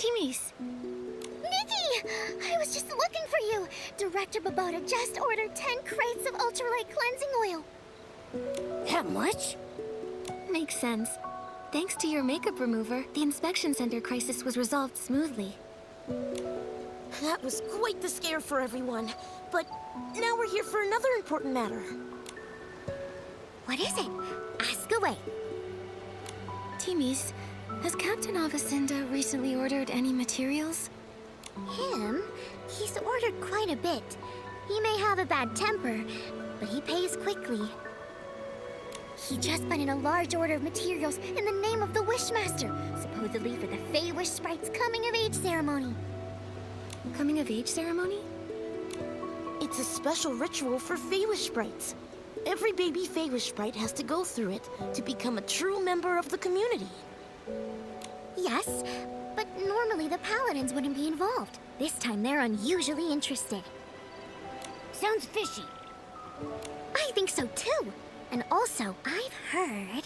Timmy's. Nikki! I was just looking for you. Director Babota just ordered 10 crates of ultralight cleansing oil. That much? Makes sense. Thanks to your makeup remover, the inspection center crisis was resolved smoothly. That was quite the scare for everyone. But now we're here for another important matter. What is it? Ask away. Timmy's, has Captain Avacinda recently ordered any materials? Him? He's ordered quite a bit. He may have a bad temper, but he pays quickly. He just put in a large order of materials in the name of the Wishmaster, supposedly for the Fey-Wish Sprite's coming-of-age ceremony. Coming-of-age ceremony? It's a special ritual for Fey-Wish Sprites. Every baby Fey-Wish Sprite has to go through it to become a true member of the community. Yes, but normally the Paladins wouldn't be involved. This time they're unusually interested. Sounds fishy. I think so too. And also, I've heard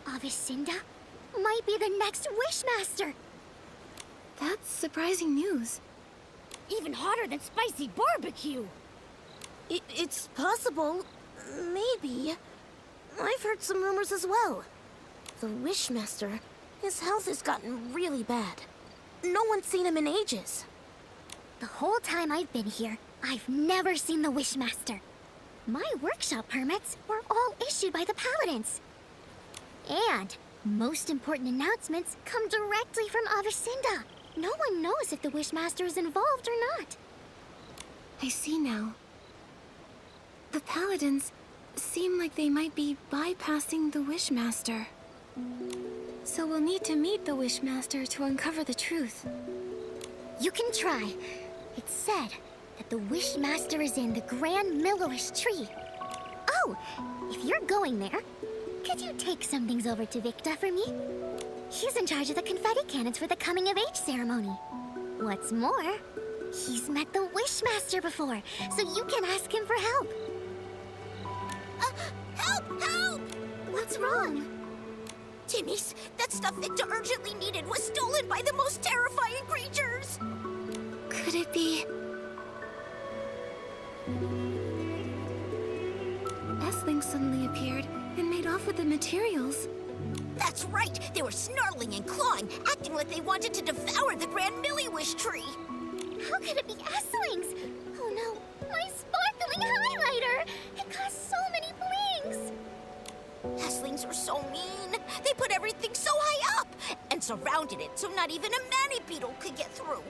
Avacinda might be the next Wishmaster. That's surprising news. Even hotter than spicy barbecue. It's possible. Maybe. I've heard some rumors as well. The Wishmaster, his health has gotten really bad. No one's seen him in ages. The whole time I've been here, I've never seen the Wishmaster. My workshop permits were all issued by the Paladins. And most important announcements come directly from Avacinda. No one knows if the Wishmaster is involved or not. I see now. The Paladins seem like they might be bypassing the Wishmaster. So we'll need to meet the Wishmaster to uncover the truth. You can try. It's said that the Wishmaster is in the Grand Millowish tree. Oh, if you're going there, could you take some things over to Victa for me? He's in charge of the confetti cannons for the coming-of-age ceremony. What's more, he's met the Wishmaster before, so you can ask him for help. Help! Help! What's wrong? Timmy's, that stuff Victor urgently needed was stolen by the most terrifying creatures! Could it be... S-Link suddenly appeared and made off with the materials. That's right! They were snarling and clawing, acting like they wanted to devour the Grand Millowish tree! How could it be S-Lings? Oh no, my sparkling highlighter! It caused so many blings! S-Lings were so mean! They put everything so high up! And surrounded it so not even a mani-beetle could get through!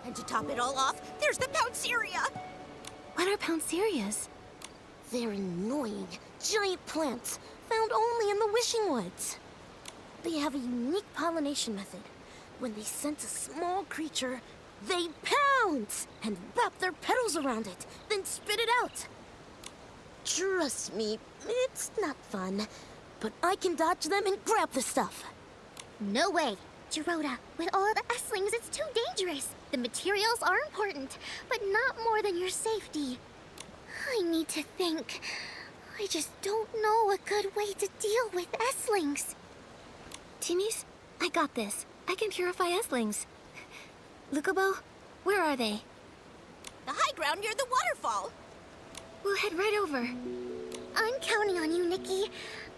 And to top it all off, there's the Pounceria! What are Pouncerias? They're annoying, giant plants found only in the Wishing Woods. They have a unique pollination method. When they sense a small creature, they pounce and wrap their petals around it, then spit it out. Trust me, it's not fun, but I can dodge them and grab the stuff. No way! Gerota, with all the S-Lings, it's too dangerous. The materials are important, but not more than your safety. I need to think. I just don't know a good way to deal with S-Lings. Timmy's, I got this. I can purify S-Lings. Lukubo, where are they? The high ground near the waterfall. We'll head right over. I'm counting on you, Nikki.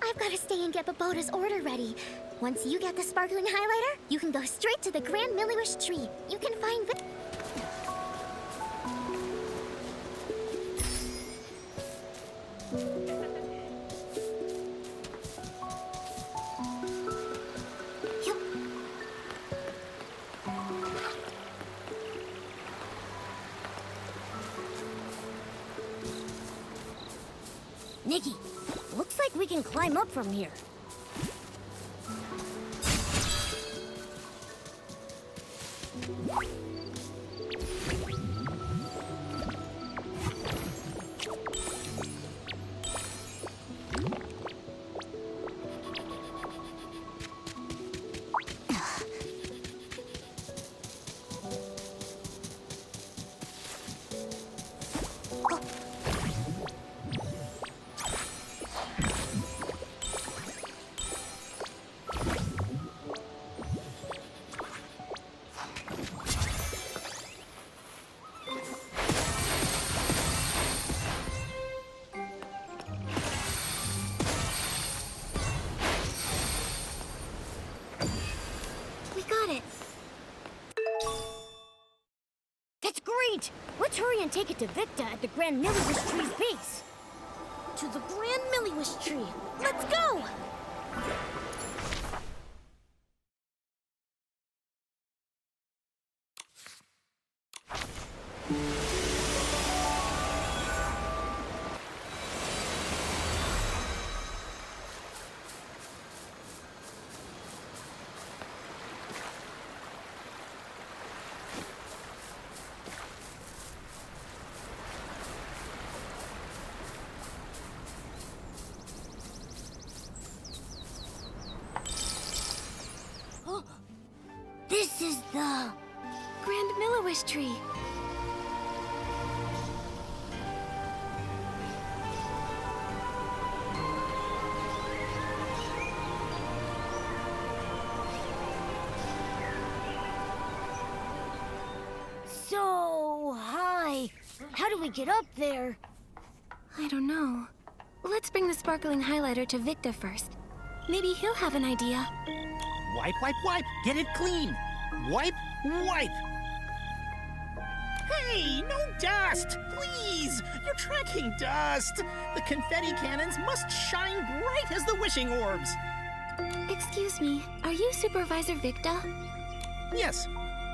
I've got to stay and get Babota's order ready. Once you get the sparkling highlighter, you can go straight to the Grand Millowish tree. You can find the... Nikki, looks like we can climb up from here. Wait! Let's hurry and take it to Victa at the Grand Milliwish Tree's base. To the Grand Milliwish Tree. Let's go! This is the... Grand Milliwish Tree. So high. How do we get up there? I don't know. Let's bring the sparkling highlighter to Victa first. Maybe he'll have an idea. Wipe, wipe, wipe. Get it clean. Wipe, wipe. Hey, no dust. Please. You're tracking dust. The confetti cannons must shine bright as the wishing orbs. Excuse me, are you Supervisor Victa? Yes,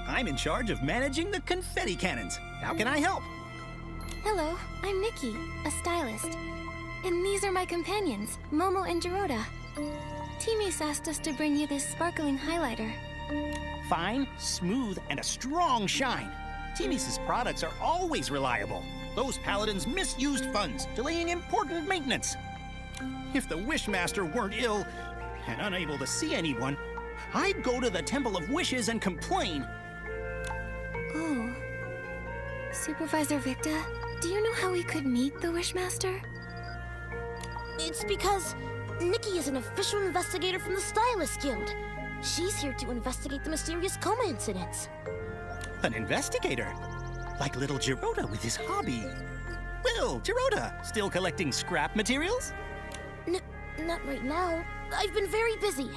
I'm in charge of managing the confetti cannons. How can I help? Hello, I'm Nikki, a stylist. And these are my companions, Momo and Jirota. Timmy's asked us to bring you this sparkling highlighter. Fine, smooth, and a strong shine. T-Mise's products are always reliable. Those paladins misused funds, delaying important maintenance. If the Wishmaster weren't ill and unable to see anyone, I'd go to the Temple of Wishes and complain. Oh. Supervisor Victa, do you know how we could meet the Wishmaster? It's because Nikki is an official investigator from the Stylist Guild. She's here to investigate the mysterious coma incidents. An investigator? Like little Jirota with his hobby. Well, Jirota, still collecting scrap materials? Not right now. I've been very busy.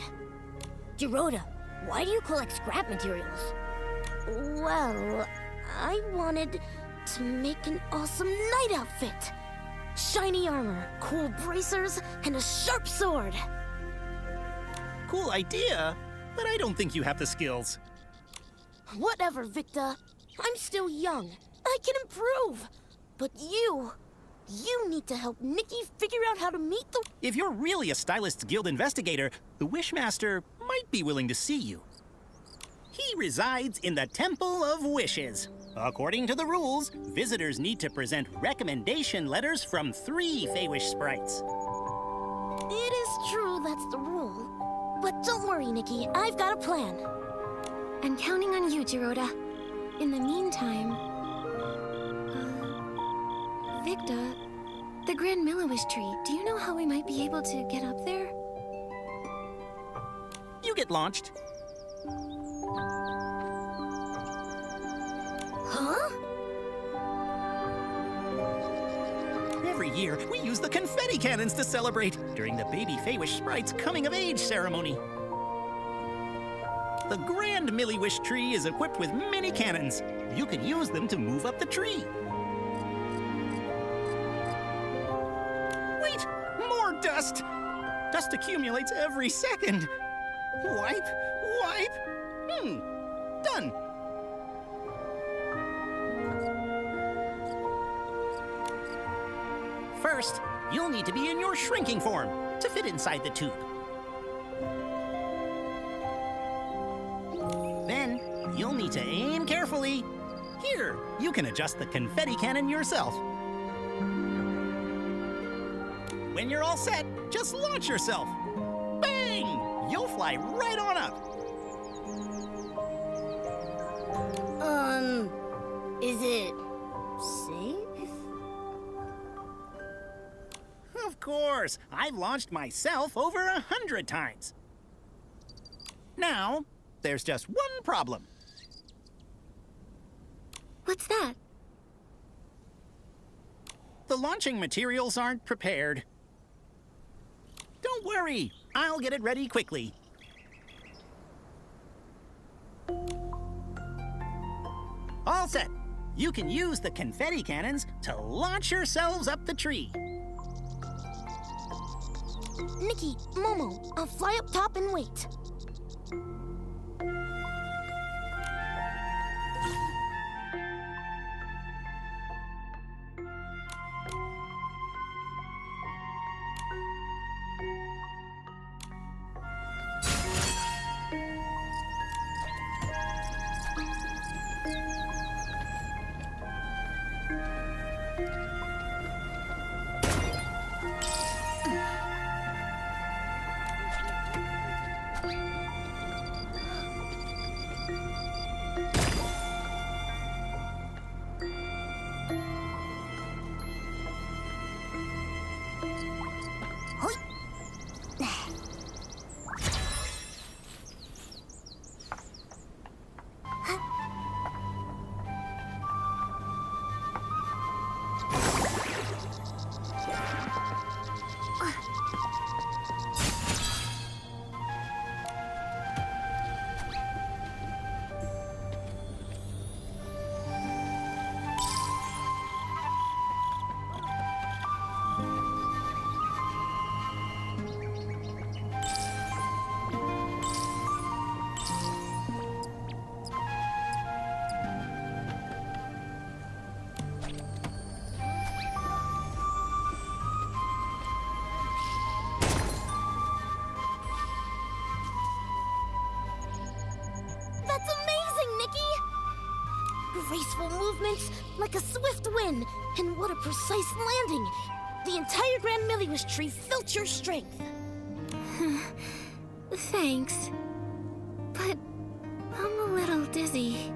Jirota, why do you collect scrap materials? Well, I wanted to make an awesome night outfit. Shiny armor, cool bracers, and a sharp sword. Cool idea, but I don't think you have the skills. Whatever, Victa. I'm still young. I can improve. But you need to help Nikki figure out how to meet the... If you're really a Stylist's Guild investigator, the Wishmaster might be willing to see you. He resides in the Temple of Wishes. According to the rules, visitors need to present recommendation letters from 3 Feywish sprites. It is true that's the rule. But don't worry, Nikki. I've got a plan. I'm counting on you, Jirota. In the meantime... Victa, the Grand Milliwish Tree, do you know how we might be able to get up there? You get launched. Huh? Every year, we use the confetti cannons to celebrate during the baby Feywish sprite's coming-of-age ceremony. The Grand Milliwish Tree is equipped with many cannons. You can use them to move up the tree. Wait! More dust! Dust accumulates every second. Wipe, wipe. Done. First, you'll need to be in your shrinking form to fit inside the tube. Then, you'll need to aim carefully. Here, you can adjust the confetti cannon yourself. When you're all set, just launch yourself. Bang! You'll fly right on up. Is it safe? Of course, I've launched myself over 100 times. Now, there's just one problem. What's that? The launching materials aren't prepared. Don't worry, I'll get it ready quickly. All set. you can use the confetti cannons to launch yourselves up the tree. Nikki, Momo, I'll fly up top and wait. That's amazing, Nikki! Graceful movements, like a swift wind, and what a precise landing! The entire Grand Milius tree felt your strength. Thanks. But I'm a little dizzy.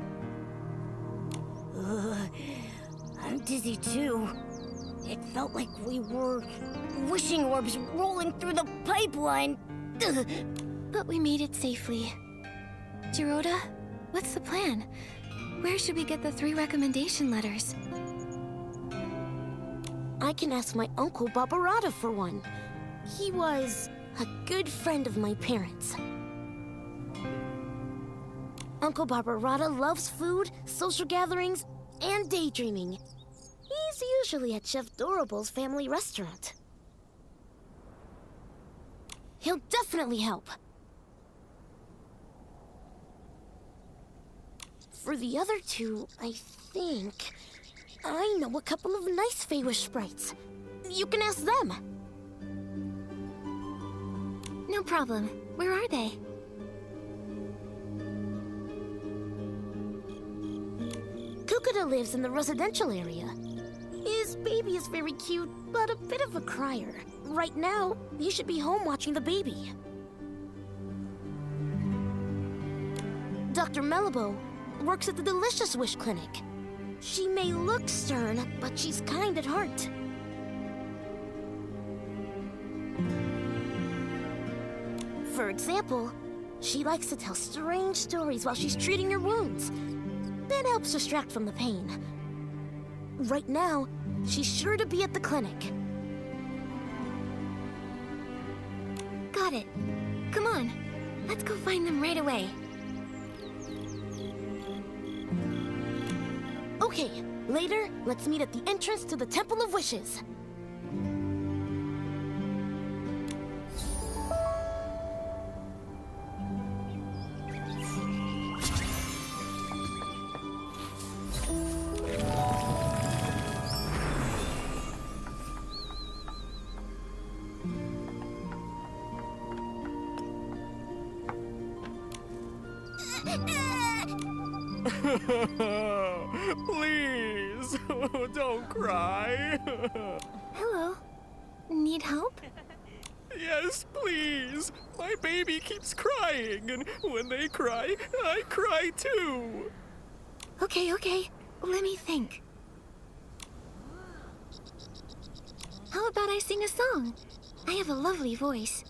I'm dizzy too. It felt like we were wishing orbs rolling through the pipeline. But we made it safely. Jiroda, what's the plan? Where should we get the 3 recommendation letters? I can ask my uncle Barbarata for one. He was a good friend of my parents. Uncle Barbarata loves food, social gatherings, and daydreaming. He's usually at Chef Dorable's family restaurant. He'll definitely help. For the other 2, I think I know a couple of nice Feywish sprites. You can ask them. No problem. Where are they? Kukuda lives in the residential area. His baby is very cute, but a bit of a crier. Right now, he should be home watching the baby. Dr. Melibo works at the Delicious Wish Clinic. She may look stern, but she's kind at heart. For example, she likes to tell strange stories while she's treating your wounds. That helps distract from the pain. Right now, she's sure to be at the clinic. Got it. Come on. Let's go find them right away. Okay, later, let's meet at the entrance to the Temple of Wishes. Please, don't cry. Hello. Need help? Yes, please. My baby keeps crying, and when they cry, I cry too. Okay. Let me think. How about I sing a song? I have a lovely voice.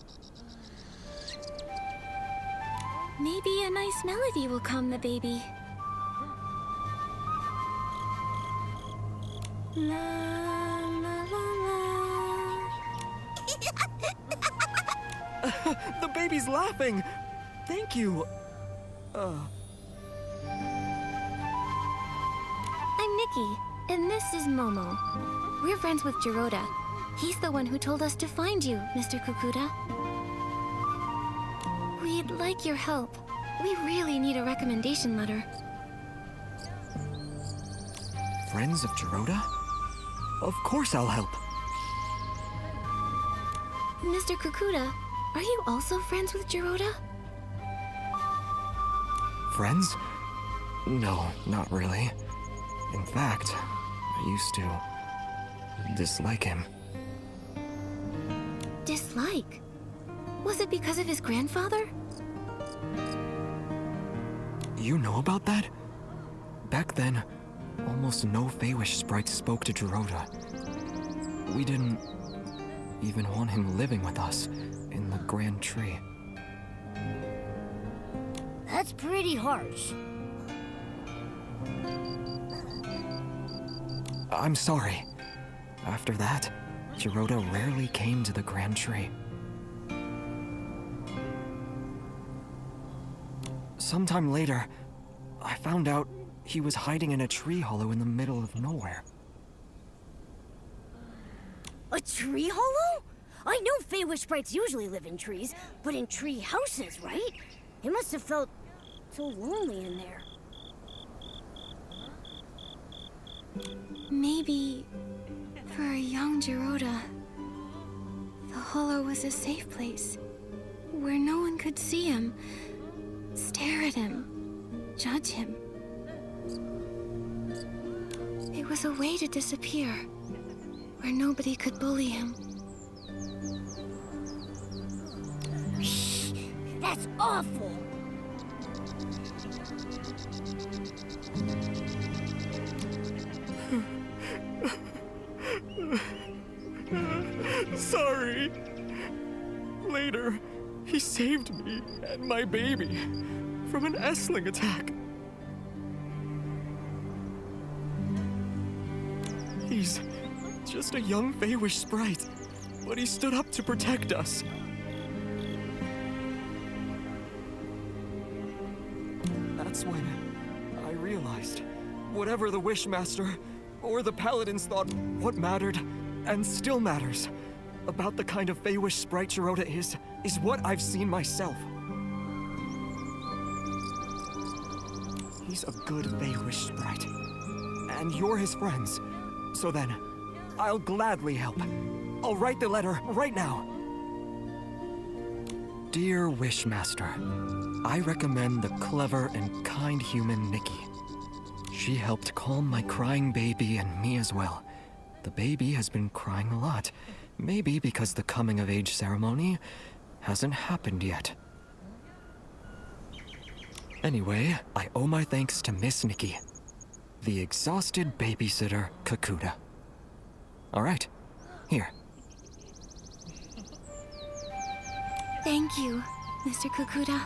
Maybe a nice melody will calm the baby. La la la la. The baby's laughing. Thank you. I'm Nikki, and this is Momo. We're friends with Jiroda. He's the one who told us to find you, Mr. Kukuda. We'd like your help. We really need a recommendation letter. Friends of Jiroda? Of course I'll help. Mr. Kukuda, are you also friends with Jiroda? Friends? No, not really. In fact, I used to dislike him. Dislike? Was it because of his grandfather? You know about that? Back then, almost no Feywish sprites spoke to Jiroda. We didn't even want him living with us in the Grand Tree. That's pretty harsh. I'm sorry. After that, Jiroda rarely came to the Grand Tree. Sometime later, I found out he was hiding in a tree hollow in the middle of nowhere. A tree hollow? I know Feywish sprites usually live in trees, but in tree houses, right? It must have felt so lonely in there. Maybe for a young Jiroda, the hollow was a safe place where no one could see him, stare at him, judge him. It was a way to disappear where nobody could bully him. Shh! That's awful! Sorry. Later, he saved me and my baby from an Essling attack. He's just a young Feywish sprite, but he stood up to protect us. That's when I realized whatever the Wishmaster or the Paladins thought what mattered, and still matters, about the kind of Feywish sprite Jiroda is what I've seen myself. He's a good Feywish sprite, and you're his friends. So then, I'll gladly help. I'll write the letter right now. Dear Wishmaster, I recommend the clever and kind human Nikki. She helped calm my crying baby and me as well. The baby has been crying a lot, maybe because the coming-of-age ceremony hasn't happened yet. Anyway, I owe my thanks to Miss Nikki, the exhausted babysitter Kukuda. All right, here. Thank you, Mr. Kukuda.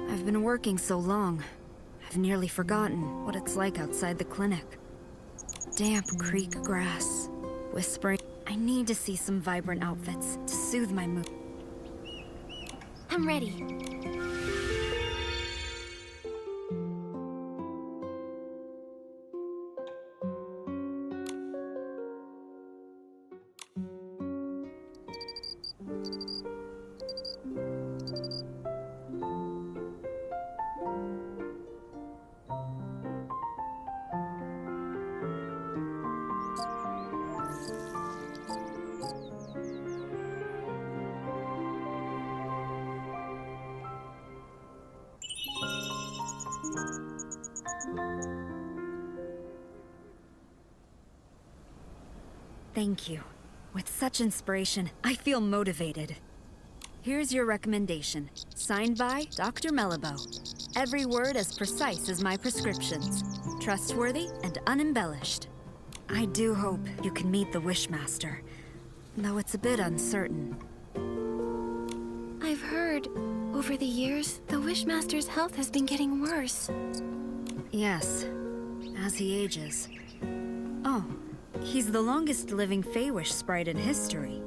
I've been working so long, I've nearly forgotten what it's like outside the clinic. Damp creek grass, whispering. I need to see some vibrant outfits to soothe my mood. I'm ready. Thank you. With such inspiration, I feel motivated. Here's your recommendation, signed by Dr. Mellibo. Every word as precise as my prescriptions. Trustworthy and unembellished. I do hope you can meet the Wishmaster, though it's a bit uncertain. I've heard, over the years, the Wishmaster's health has been getting worse. Yes, as he ages. Oh, he's the longest living Feywish sprite in history.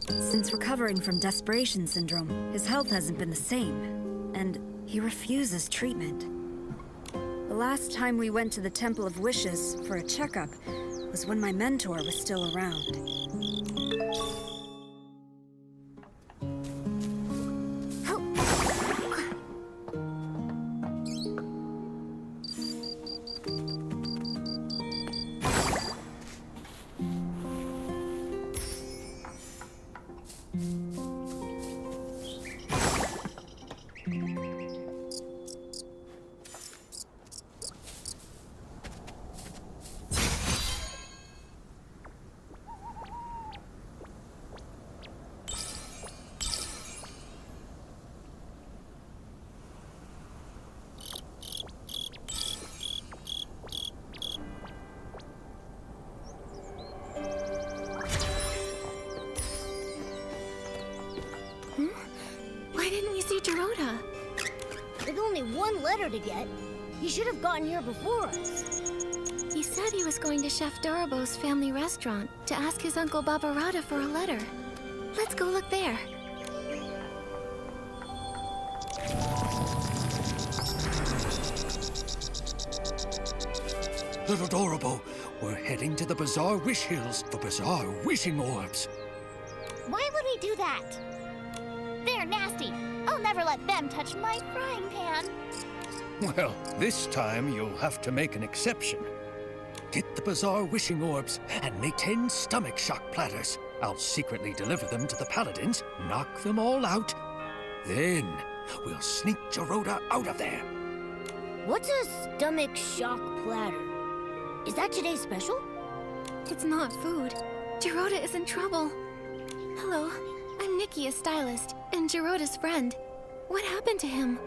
Since recovering from desperation syndrome, his health hasn't been the same, and he refuses treatment. The last time we went to the Temple of Wishes for a checkup was when my mentor was still around. Why didn't we see Dorota? With only one letter to get, he should have gotten here before us. He said he was going to Chef Dorobo's family restaurant to ask his Uncle Barbarata for a letter. Let's go look there. Little Dorobo, we're heading to the Bazaar Wish Hills for Bazaar Wishing Orbs. Why would he do that? They're nasty. I'll never let them touch my frying pan. Well, this time you'll have to make an exception. Get the Bazaar Wishing Orbs and make 10 stomach shock platters. I'll secretly deliver them to the Paladins, knock them all out. Then we'll sneak Gerota out of there. What's a stomach shock platter? Is that today's special? It's not food. Gerota is in trouble. Hello, I'm Nikki, a stylist, and Gerota's friend. What happened to him?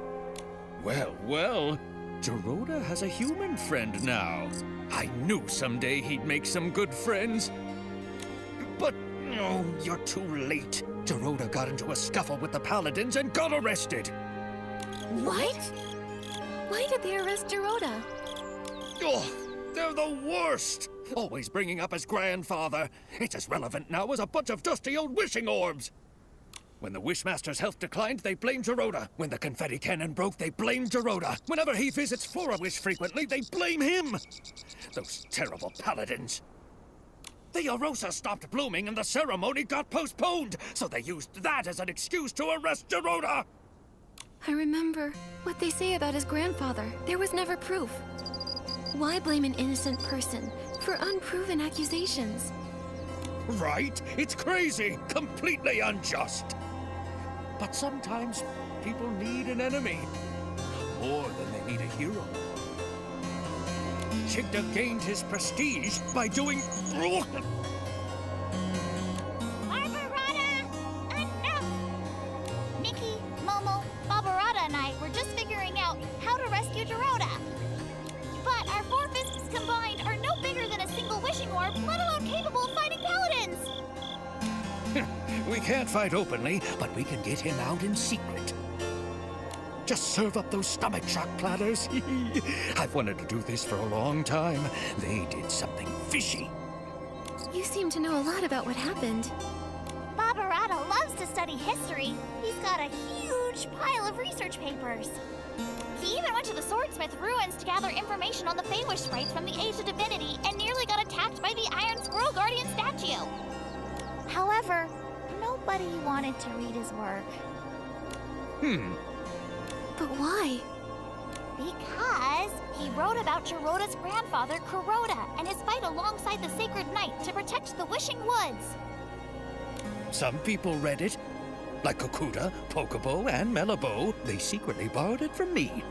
Well, Gerota has a human friend now. I knew someday he'd make some good friends. But, no, you're too late. Gerota got into a scuffle with the Paladins and got arrested. What? Why did they arrest Gerota? Oh, they're the worst! Always bringing up his grandfather. It's as relevant now as a bunch of dusty old wishing orbs. When the Wishmaster's health declined, they blamed Gerota. When the confetti cannon broke, they blamed Gerota. Whenever he visits Flora-Wish frequently, they blame him. Those terrible Paladins. The Arosa stopped blooming and the ceremony got postponed, so they used that as an excuse to arrest Gerota. I remember what they say about his grandfather. There was never proof. Why blame an innocent person for unproven accusations? Right? It's crazy. Completely unjust. But sometimes people need an enemy. More than they need a hero. Chigda gained his prestige by doing... Barbarata! Enough! Nikki, Momo, Barbarata and I were just figuring out how to rescue Gerota. But our 4 fists combined are no bigger than a single wishing orb, let alone capable of fighting paladins! We can't fight openly, but we can get him out in secret. Just serve up those stomach shock platters. I've wanted to do this for a long time. They did something fishy. You seem to know a lot about what happened. Barbarata loves to study history. He's got a huge pile of research papers. He even went to the Swordsmith ruins to gather information on the Feywish sprites from the Age of Divinity and nearly got attacked by the Iron Squirrel Guardian statue. However, nobody wanted to read his work. But why? Because he wrote about Gerota's grandfather, Kuroda, and his fight alongside the Sacred Knight to protect the Wishing Woods. Some people read it. Like Kokuda, Pokobo, and Melabo, they secretly borrowed it from me.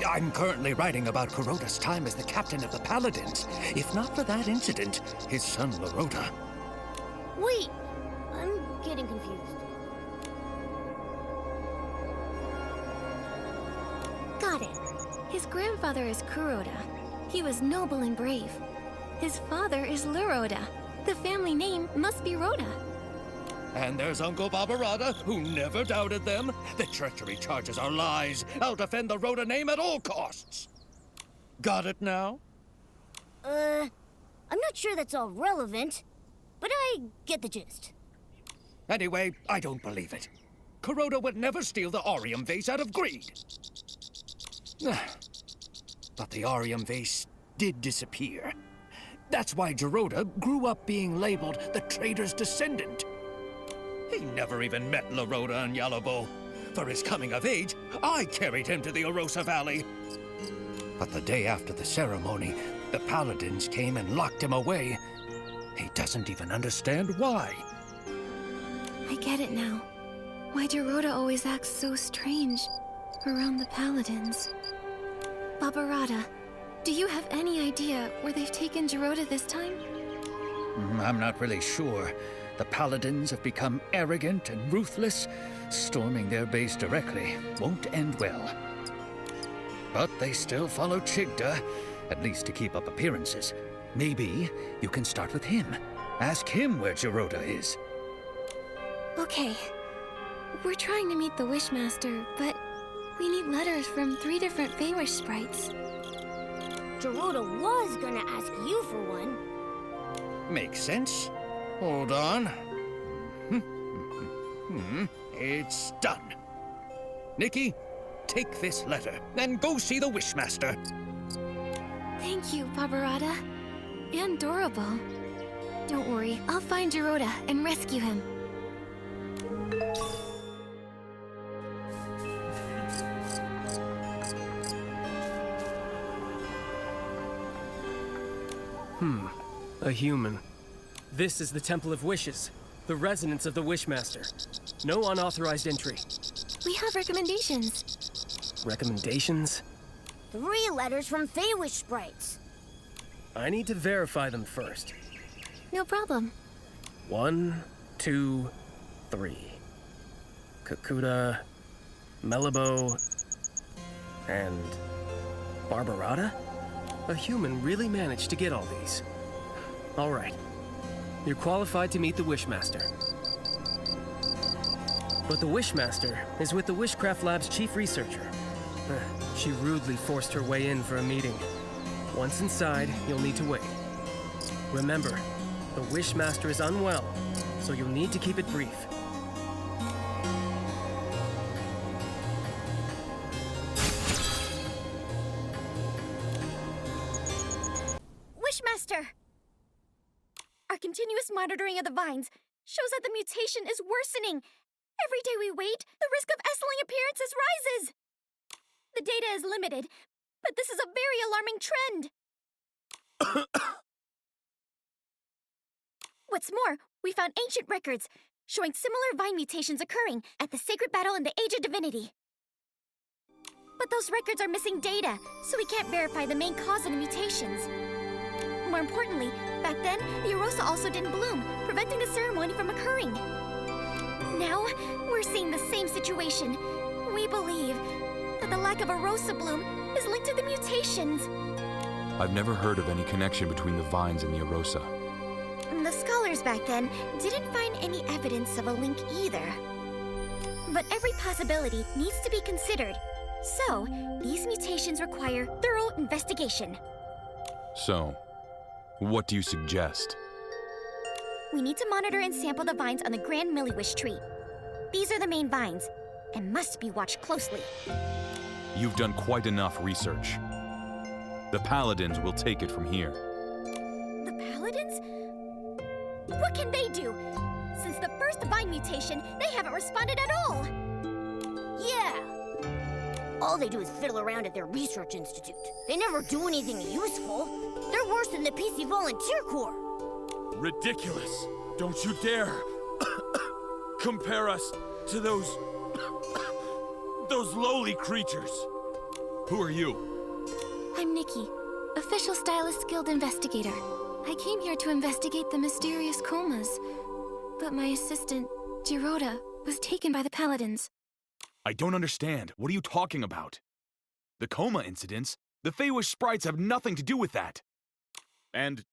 I'm currently writing about Kuroda's time as the captain of the Paladins. If not for that incident, his son Larota. Wait, I'm getting confused. Got it. His grandfather is Kuroda. He was noble and brave. His father is Luroda. The family name must be Rhoda. And there's Uncle Barbarata, who never doubted them. The treachery charges are lies. I'll defend the Rhoda name at all costs. Got it now? I'm not sure that's all relevant, but I get the gist. Anyway, I don't believe it. Kuroda would never steal the Aurium vase out of greed. But the Aurium vase did disappear. That's why Geroda grew up being labeled the trader's descendant. He never even met Laroda and Yalabo. For his coming of age, I carried him to the Arosa Valley. But the day after the ceremony, the paladins came and locked him away. He doesn't even understand why. I get it now. Why Geroda always acts so strange around the paladins. Barbarata, do you have any idea where they've taken Geroda this time? I'm not really sure. The paladins have become arrogant and ruthless. Storming their base directly won't end well. But they still follow Chigda, at least to keep up appearances. Maybe you can start with him. Ask him where Geroda is. Okay. We're trying to meet the Wishmaster, but we need letters from 3 different Feywish sprites. Geroda was gonna ask you for one. Makes sense. Hold on. It's done. Nikki, take this letter and go see the Wishmaster. Thank you, Barbarata. And Dorable. Don't worry, I'll find Geroda and rescue him. A human. This is the Temple of Wishes, the residence of the Wishmaster. No unauthorized entry. We have recommendations. Recommendations? 3 letters from Feywish sprites. I need to verify them first. No problem. 1, 2, 3. Kakuta, Melabo, and Barbarata? A human really managed to get all these. All right. You're qualified to meet the Wishmaster. But the Wishmaster is with the Wishcraft Lab's chief researcher. She rudely forced her way in for a meeting. Once inside, you'll need to wait. Remember, the Wishmaster is unwell, so you'll need to keep it brief. Wishmaster! Our continuous monitoring of the vines shows that the mutation is worsening. Every day we wait, the risk of S-ling appearances rises. The data is limited, but this is a very alarming trend. What's more, we found ancient records showing similar vine mutations occurring at the Sacred Battle in the Age of Divinity. But those records are missing data, so we can't verify the main cause of the mutations. More importantly, back then, the Arosa also didn't bloom, preventing the ceremony from occurring. Now, we're seeing the same situation. We believe that the lack of Arosa bloom is linked to the mutations. I've never heard of any connection between the vines and the Arosa. The scholars back then didn't find any evidence of a link either. But every possibility needs to be considered. So, these mutations require thorough investigation. So, what do you suggest? We need to monitor and sample the vines on the Grand Milliwish tree. These are the main vines, and must be watched closely. You've done quite enough research. The Paladins will take it from here. The Paladins? What can they do? Since the first vine mutation, they haven't responded at all. Yeah. All they do is fiddle around at their research institute. They never do anything useful. They're worse than the PC Volunteer Corps. Ridiculous. Don't you dare compare us to those lowly creatures. Who are you? I'm Nikki, official Stylist Guild investigator. I came here to investigate the mysterious comas, but my assistant, Geroda, was taken by the Paladins. I don't understand. What are you talking about? The coma incidents? The Feywish sprites have nothing to do with that. And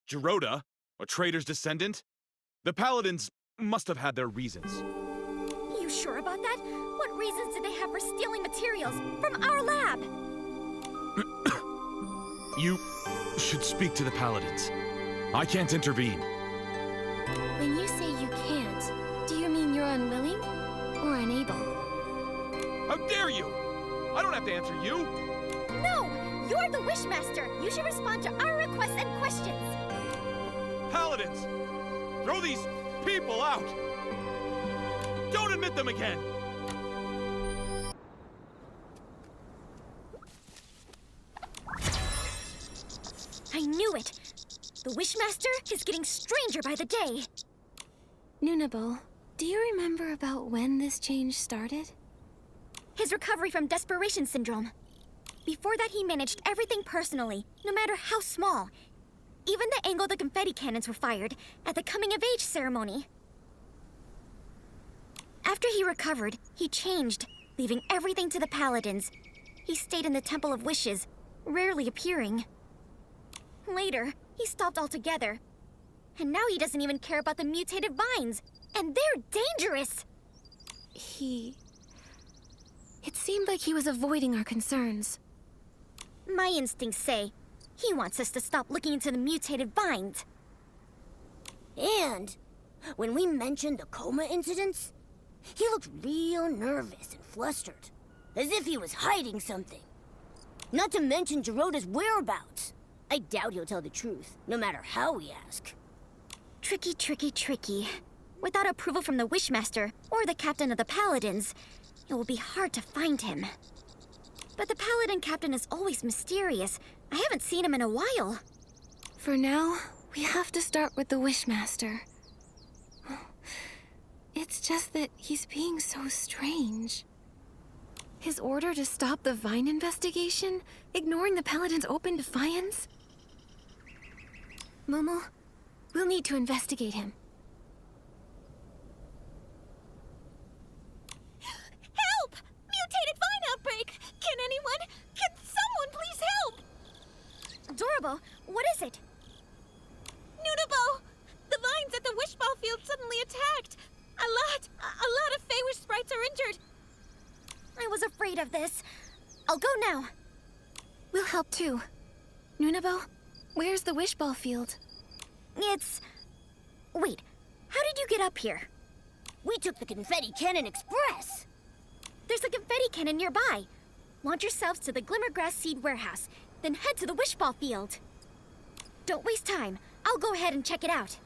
Geroda, a trader's descendant? The Paladins must have had their reasons. You sure about that? What reasons did they have for stealing materials from our lab? You should speak to the Paladins. I can't intervene. When you say you can't, do you mean you're unwilling or unable? How dare you! I don't have to answer you! No! You're the Wishmaster! You should respond to our requests and questions! Paladins! Throw these people out! Don't admit them again! I knew it! The Wishmaster is getting stranger by the day! Nunabo, do you remember about when this change started? His recovery from desperation syndrome. Before that, he managed everything personally, no matter how small. Even the angle the confetti cannons were fired at the coming-of-age ceremony. After he recovered, he changed, leaving everything to the Paladins. He stayed in the Temple of Wishes, rarely appearing. Later, he stopped altogether. And now he doesn't even care about the mutated vines, and they're dangerous! It seemed like he was avoiding our concerns. My instincts say he wants us to stop looking into the mutated vines. And when we mentioned the coma incidents, he looked real nervous and flustered, as if he was hiding something. Not to mention Geroda's whereabouts. I doubt he'll tell the truth, no matter how we ask. Tricky, tricky, tricky. Without approval from the Wishmaster or the captain of the Paladins, it will be hard to find him. But the Paladin captain is always mysterious. I haven't seen him in a while. For now, we have to start with the Wishmaster. It's just that he's being so strange. His order to stop the Vine investigation, ignoring the Paladin's open defiance? Momo, we'll need to investigate him. Help! Mutated vine outbreak! Can someone please help? Adorable, what is it? Nunabo! The vines at the Wishball Field suddenly attacked! A lot of Feywish sprites are injured! I was afraid of this. I'll go now. We'll help too. Nunabo, where's the Wishball Field? Wait, how did you get up here? We took the Confetti Cannon Express! There's a confetti cannon nearby. Launch yourselves to the Glimmergrass Seed Warehouse, then head to the Wishball Field. Don't waste time. I'll go ahead and check it out.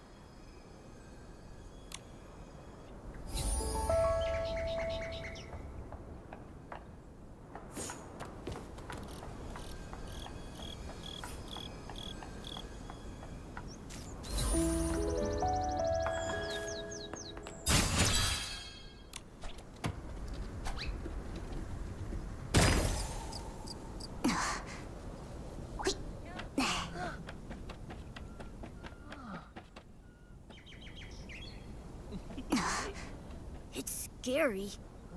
It's scary.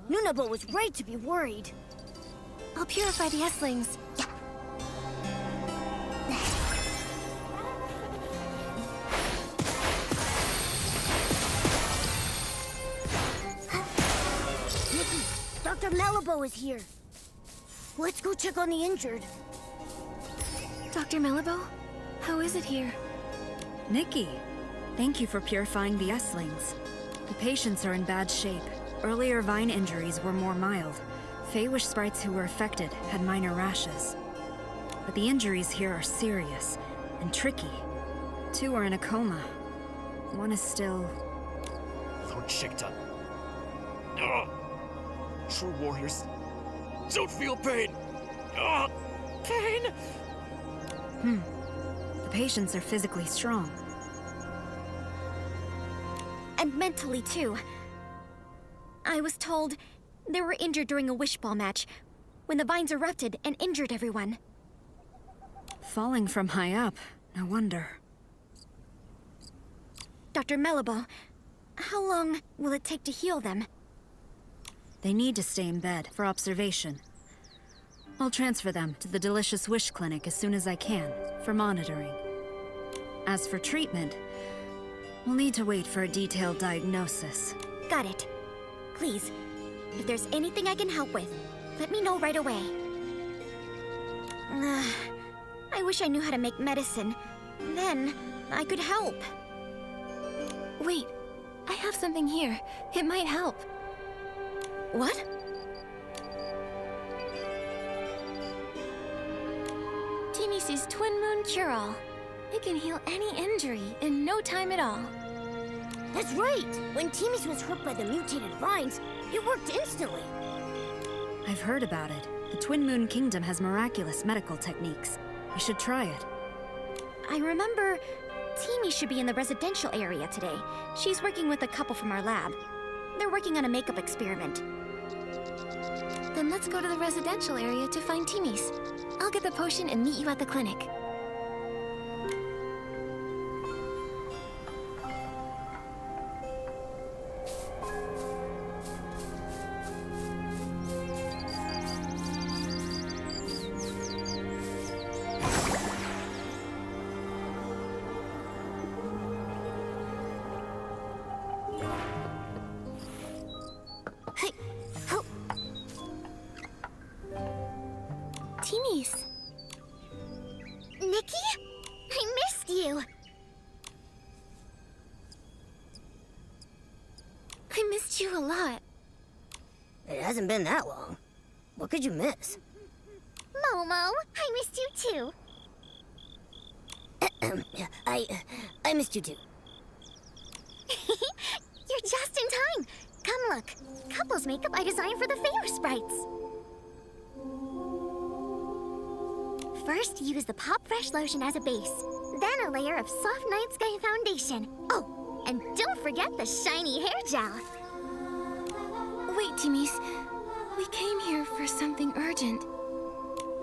Nunabo was right to be worried. I'll purify the S-lings. Nikki, Dr. Malibu is here. Let's go check on the injured. Dr. Malibu, how is it here? Nikki, thank you for purifying the S-lings. The patients are in bad shape. Earlier vine injuries were more mild. Feywish sprites who were affected had minor rashes. But the injuries here are serious and tricky. 2 are in a coma. 1 is still... Lord Shikta. True warriors don't feel pain. Pain! The patients are physically strong. And mentally, too. I was told they were injured during a wishball match, when the vines erupted and injured everyone. Falling from high up, no wonder. Dr. Malibu, how long will it take to heal them? They need to stay in bed for observation. I'll transfer them to the Delicious Wish Clinic as soon as I can, for monitoring. As for treatment, we'll need to wait for a detailed diagnosis. Got it. Please, if there's anything I can help with, let me know right away. I wish I knew how to make medicine. Then, I could help. Wait, I have something here. It might help. What? Timisi's Twin Moon Cure-All. It can heal any injury in no time at all. That's right! When Timmy's was hurt by the mutated vines, it worked instantly. I've heard about it. The Twin Moon Kingdom has miraculous medical techniques. You should try it. I remember Timmy should be in the residential area today. She's working with a couple from our lab. They're working on a makeup experiment. Then let's go to the residential area to find Timmy's. I'll get the potion and meet you at the clinic. Timmy's. Nikki? I missed you. I missed you a lot. It hasn't been that long. What could you miss? Momo, I missed you too. I missed you too. You're just in time. Come look. Couples makeup I designed for the Favor Sprites. First, use the Pop Fresh lotion as a base. Then a layer of soft Night Sky foundation. Oh, and don't forget the shiny hair gel. Wait, Timmy's. We came here for something urgent.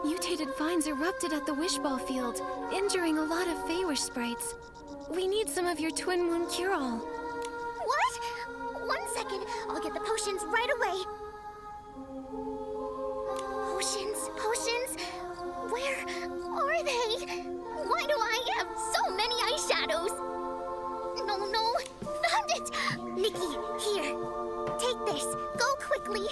Mutated vines erupted at the Wishball field, injuring a lot of Feywish sprites. We need some of your Twin Moon Cure-All. What? 1 second. I'll get the potions right away. Potions. Where are they? Why do I have so many eyeshadows? No. Found it! Nikki, here. Take this. Go quickly.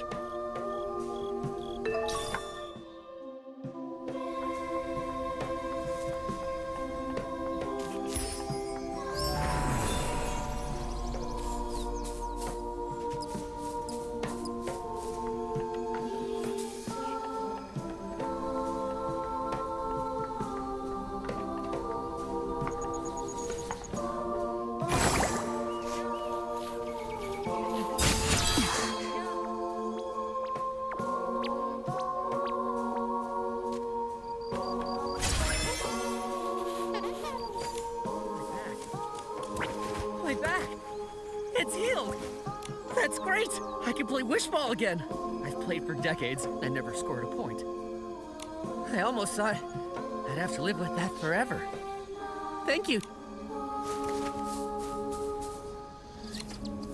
My back! It's healed! That's great! I can play Wishball again! I've played for decades and never scored a point. I almost thought I'd have to live with that forever. Thank you.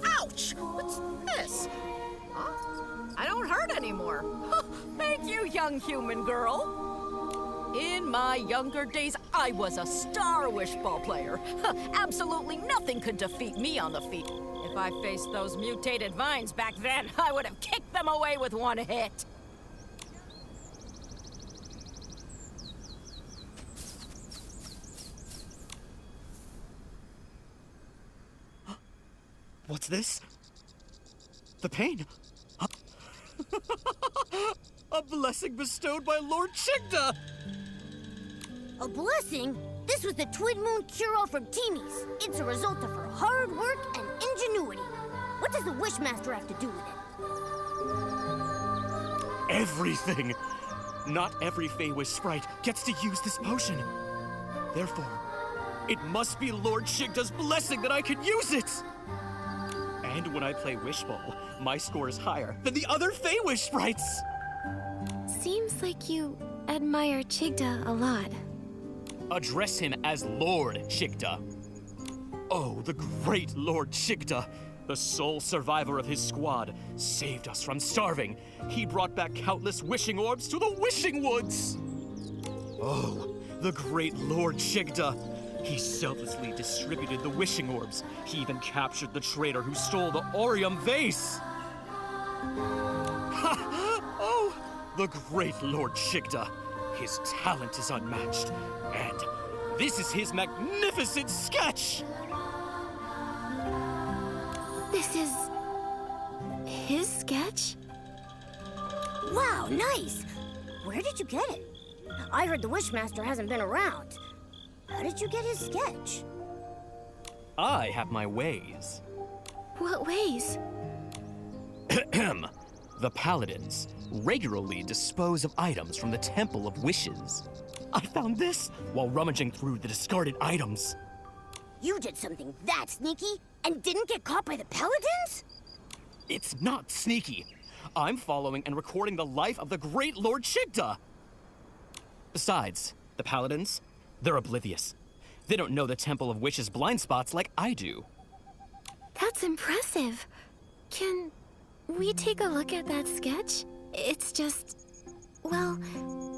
Ouch! What's this? I don't hurt anymore. Thank you, young human girl. In my younger days, I was a star Wishball player. Absolutely nothing could defeat me on the field. If I faced those mutated vines back then, I would have kicked them away with one hit. What's this? The pain. A blessing bestowed by Lord Chigda! A blessing? This was the Twin Moon Cure-All from Timmy's. It's a result of her hard work and ingenuity. What does the Wishmaster have to do with it? Everything! Not every Feywish sprite gets to use this potion. Therefore, it must be Lord Chigda's blessing that I can use it! And when I play Wishball, my score is higher than the other Feywish sprites! Seems like you admire Chigda a lot. Address him as Lord Chigda. Oh, the great Lord Chigda, the sole survivor of his squad, saved us from starving. He brought back countless wishing orbs to the wishing woods. Oh, the great Lord Chigda. He selflessly distributed the wishing orbs. He even captured the traitor who stole the Orium vase. Ha! Oh, the great Lord Chigda. His talent is unmatched, and this is his magnificent sketch! This is his sketch? Wow, nice! Where did you get it? I heard the Wishmaster hasn't been around. How did you get his sketch? I have my ways. What ways? The Paladins regularly dispose of items from the Temple of Wishes. I found this while rummaging through the discarded items. You did something that sneaky and didn't get caught by the Paladins? It's not sneaky. I'm following and recording the life of the great Lord Shigda. Besides, the Paladins, they're oblivious. They don't know the Temple of Wishes blind spots like I do. That's impressive. Can we take a look at that sketch? It's just, well,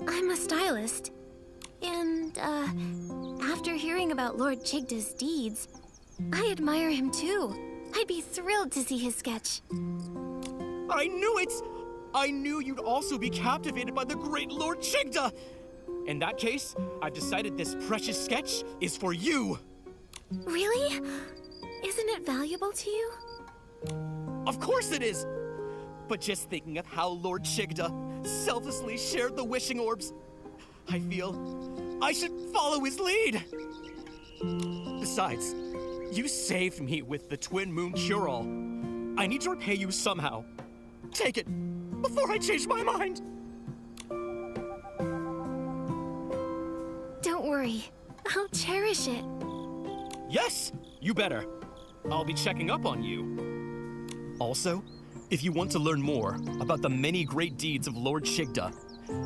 I'm a stylist. And, after hearing about Lord Chigda's deeds, I admire him too. I'd be thrilled to see his sketch. I knew it! I knew you'd also be captivated by the great Lord Chigda! In that case, I've decided this precious sketch is for you! Really? Isn't it valuable to you? Of course it is! But just thinking of how Lord Chigda selflessly shared the wishing orbs, I feel I should follow his lead! Besides, you saved me with the Twin Moon Cure-All. I need to repay you somehow. Take it, before I change my mind! Don't worry. I'll cherish it. Yes, you better. I'll be checking up on you. Also, if you want to learn more about the many great deeds of Lord Chigda,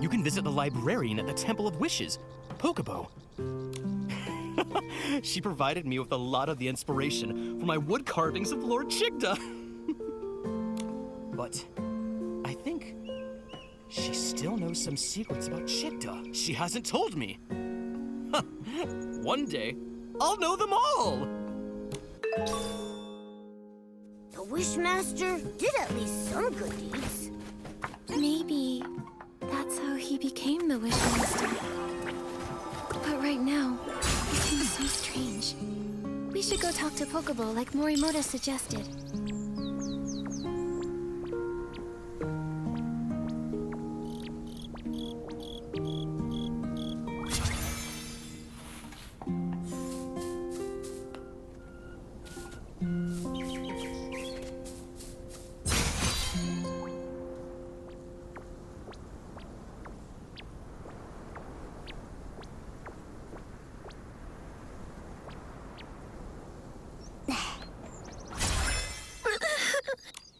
you can visit the librarian at the Temple of Wishes, Pokébo. She provided me with a lot of the inspiration for my wood carvings of Lord Chigda. But I think she still knows some secrets about Chigda she hasn't told me. One day, I'll know them all! The Wishmaster did at least some good deeds. Maybe that's how he became the Wishmaster. But right now, he seems so strange. We should go talk to Pokébo like Morimoto suggested.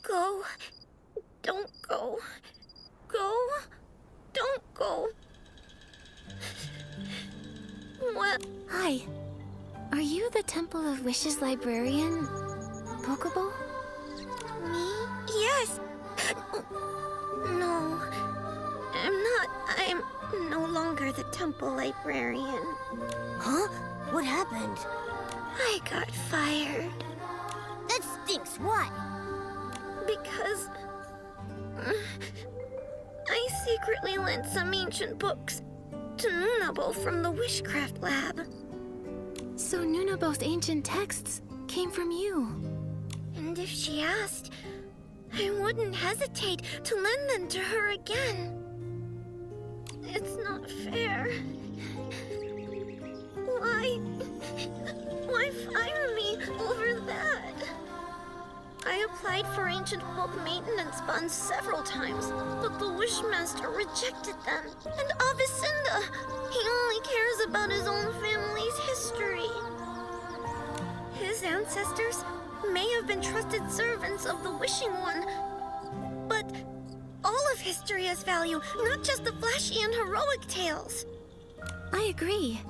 Go. Don't go. Go. Don't go. What? Hi. Are you the Temple of Wishes librarian, Pokébo? Me? Yes. No. I'm not. I'm no longer the temple librarian. Huh? What happened? I got fired. That stinks. Why? Because I secretly lent some ancient books to Nunabo from the Wishcraft Lab. So Nunabo's ancient texts came from you. And if she asked, I wouldn't hesitate to lend them to her again. It's not fair. Why fire me over that? I applied for ancient book maintenance funds several times, but the Wishmaster rejected them. And Avicenda, he only cares about his own family's history. His ancestors may have been trusted servants of the Wishing One, but all of history has value, not just the flashy and heroic tales. I agree.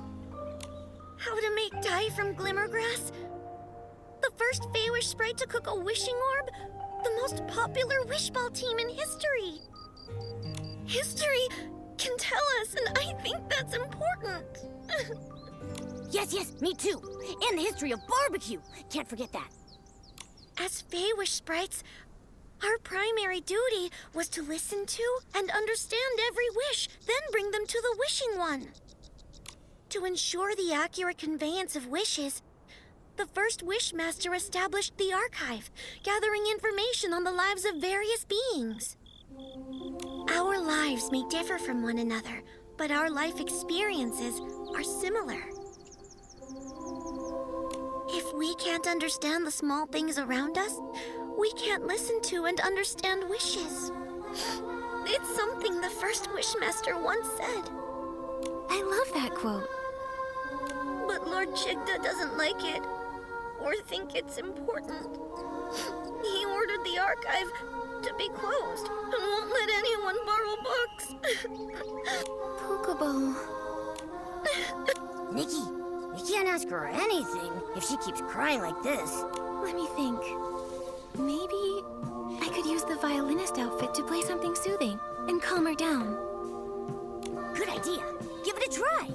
How to make dye from glimmergrass? The first Feywish sprite to cook a wishing orb? The most popular wishball team in history. History can tell us, and I think that's important. Yes, me too. And the history of barbecue. Can't forget that. As Feywish sprites, our primary duty was to listen to and understand every wish, then bring bring them to the Wishing One. To ensure the accurate conveyance of wishes, the first Wishmaster established the archive, gathering information on the lives of various beings. Our lives may differ from one another, but our life experiences are similar. If we can't understand the small things around us, we can't listen to and understand wishes. It's something the first Wishmaster once said. I love that quote. But Lord Chigda doesn't like it, or think it's important. He ordered the archive to be closed and won't let anyone borrow books. Pokeball. Nikki, you can't ask her anything if she keeps crying like this. Let me think. Maybe I could use the violinist outfit to play something soothing and calm her down. Good idea. Give it a try.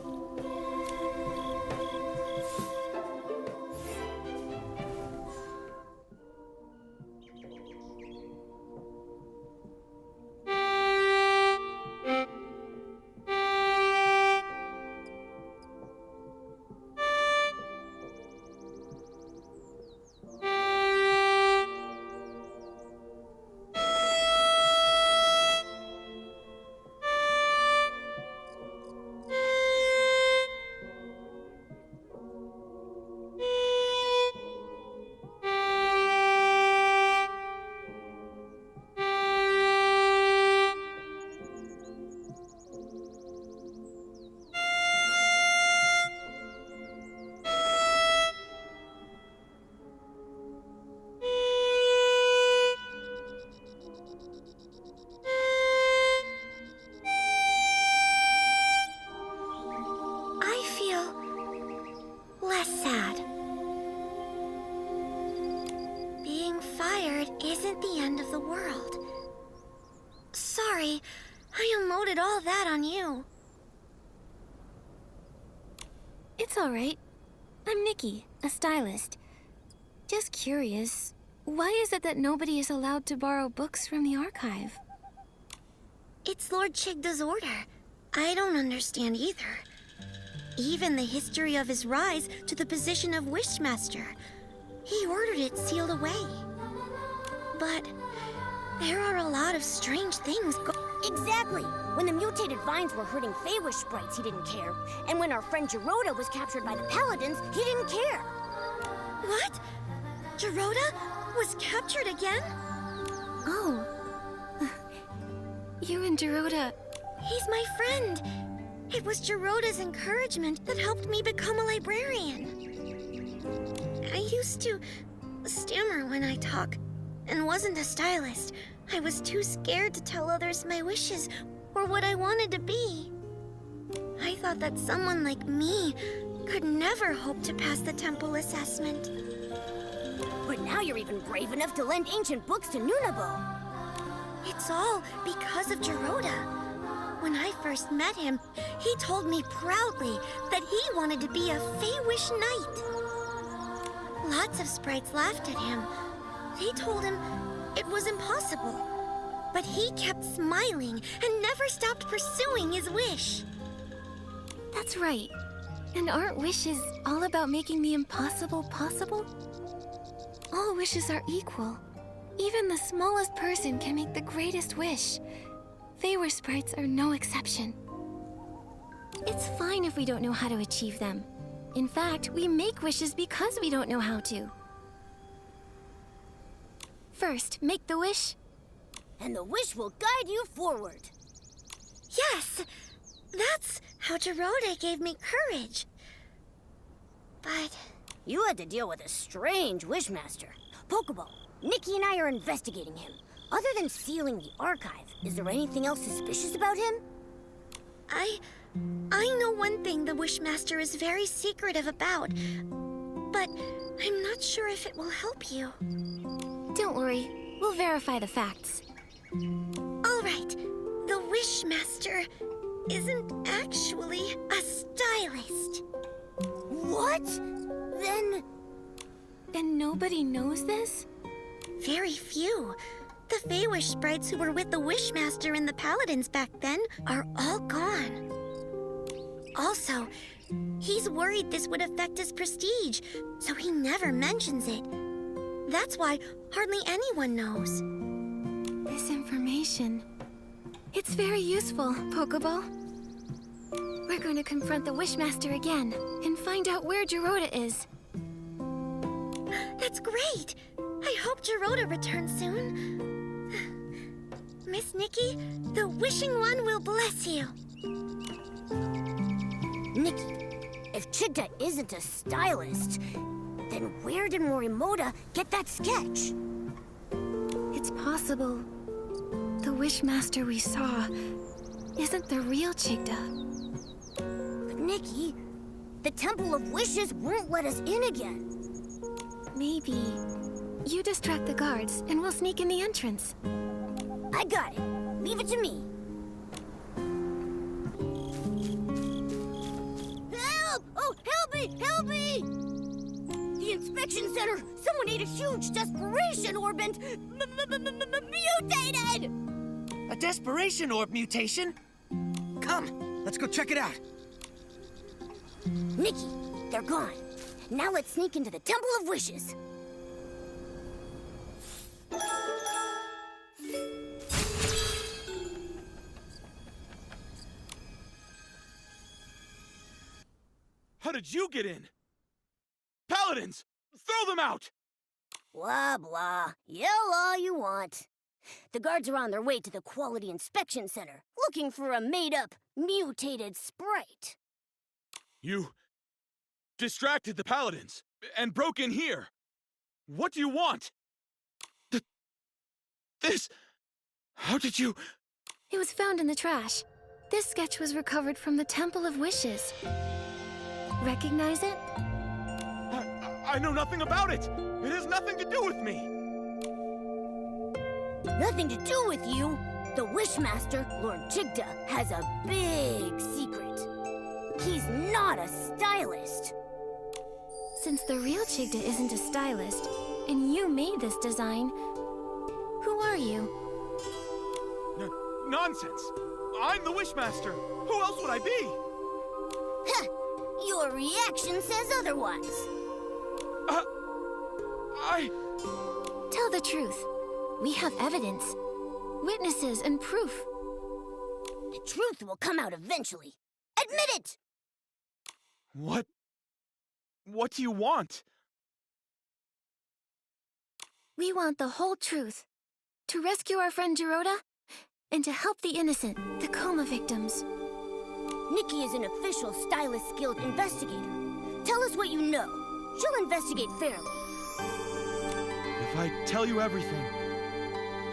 Isn't the end of the world. Sorry, I unloaded all that on you. It's all right. I'm Nikki, a stylist. Just curious, why is it that nobody is allowed to borrow books from the archive? It's Lord Chigda's order. I don't understand either. Even the history of his rise to the position of Wishmaster, he ordered it sealed away. But there are a lot of strange things Exactly! When the mutated vines were hurting Feywish sprites, he didn't care. And when our friend Geroda was captured by the Paladins, he didn't care. What? Geroda was captured again? Oh. You and Geroda... He's my friend. It was Geroda's encouragement that helped me become a librarian. I used to stammer when I talk, and wasn't a stylist. I was too scared to tell others my wishes or what I wanted to be. I thought that someone like me could never hope to pass the temple assessment. But now you're even brave enough to lend ancient books to Nunabo. It's all because of Geroda. When I first met him, he told me proudly that he wanted to be a Feywish knight. Lots of sprites laughed at him. They told him it was impossible. But he kept smiling and never stopped pursuing his wish. That's right. And aren't wishes all about making the impossible possible? All wishes are equal. Even the smallest person can make the greatest wish. Feywish sprites are no exception. It's fine if we don't know how to achieve them. In fact, we make wishes because we don't know how to. First, make the wish. And the wish will guide you forward. Yes! That's how Geroda gave me courage. But... You had to deal with a strange Wishmaster. Pokeball, Nikki and I are investigating him. Other than sealing the archive, is there anything else suspicious about him? I know one thing the Wishmaster is very secretive about, but I'm not sure if it will help you. Don't worry, we'll verify the facts. All right, the Wishmaster isn't actually a stylist. What? Then nobody knows this? Very few. The Feywish sprites who were with the Wishmaster and the Paladins back then are all gone. Also, he's worried this would affect his prestige, so he never mentions it. That's why hardly anyone knows. This information. It's very useful, Pokeball. We're going to confront the Wishmaster again and find out where Gerudo is. That's great! I hope Gerudo returns soon. Miss Nikki, the Wishing One will bless you. Nikki, if Chigda isn't a stylist, then where did Morimoto get that sketch? It's possible the Wishmaster we saw isn't the real Chigda. But Nikki, the Temple of Wishes won't let us in again. Maybe you distract the guards and we'll sneak in the entrance. I got it. Leave it to me. Help! Oh, help me! Help me! The inspection center! Someone ate a huge desperation orb and mutated! A desperation orb mutation? Come, let's go check it out. Nikki, they're gone. Now let's sneak into the Temple of Wishes. How did you get in? Paladins! Throw them out! Blah, blah. Yell all you want. The guards are on their way to the Quality Inspection Center, looking for a made-up, mutated sprite. You distracted the Paladins and broke in here. What do you want? This... How did you... It was found in the trash. This sketch was recovered from the Temple of Wishes. Recognize it? I know nothing about it. It has nothing to do with me. Nothing to do with you. The Wishmaster, Lord Chigda, has a big secret. He's not a stylist. Since the real Chigda isn't a stylist, and you made this design, who are you? Nonsense. I'm the Wishmaster. Who else would I be? Heh. Your reaction says otherwise. Tell the truth. We have evidence, witnesses, and proof. The truth will come out eventually. Admit it! What do you want? We want the whole truth. To rescue our friend Gerudo, and to help the innocent, the coma victims. Nikki is an official Stylist Guild investigator. Tell us what you know. She'll investigate fairly. If I tell you everything,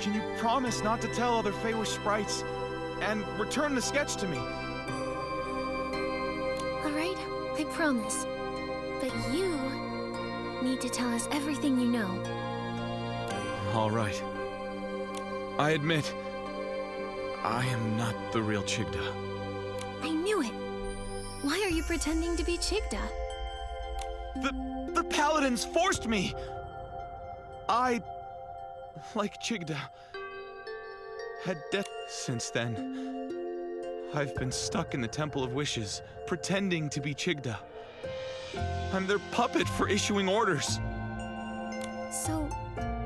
can you promise not to tell other Feywish sprites and return the sketch to me? All right, I promise. But you need to tell us everything you know. All right. I admit, I am not the real Chigda. I knew it. Why are you pretending to be Chigda? The Paladins forced me! I, like Chigda, had death. Since then, I've been stuck in the Temple of Wishes, pretending to be Chigda. I'm their puppet for issuing orders. So,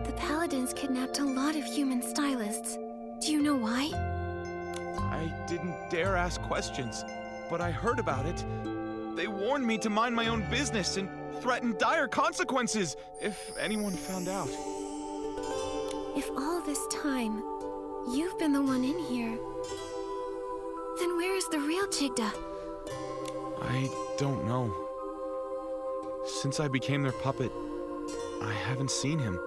the Paladins kidnapped a lot of human stylists. Do you know why? I didn't dare ask questions, but I heard about it. They warned me to mind my own business and threatened dire consequences if anyone found out. If all this time, you've been the one in here, then where is the real Chigda? I don't know. Since I became their puppet, I haven't seen him.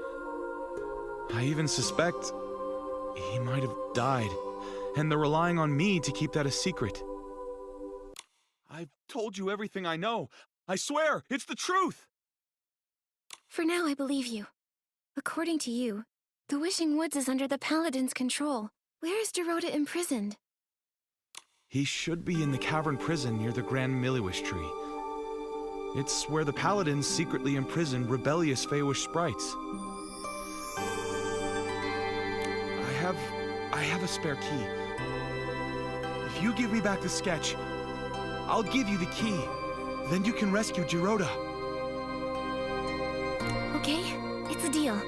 I even suspect he might have died, and they're relying on me to keep that a secret. I've told you everything I know. I swear, it's the truth! For now, I believe you. According to you, the Wishing Woods is under the Paladin's control. Where is Gerudo imprisoned? He should be in the cavern prison near the Grand Miliwish tree. It's where the Paladins secretly imprison rebellious Feywish sprites. I have a spare key. If you give me back the sketch, I'll give you the key. Then you can rescue Jiroda. Okay, it's a deal.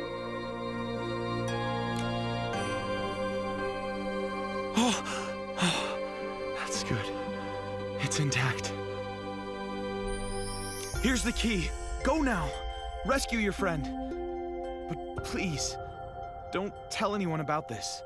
Oh, that's good. It's intact. Here's the key. Go now. Rescue your friend. But please, don't tell anyone about this.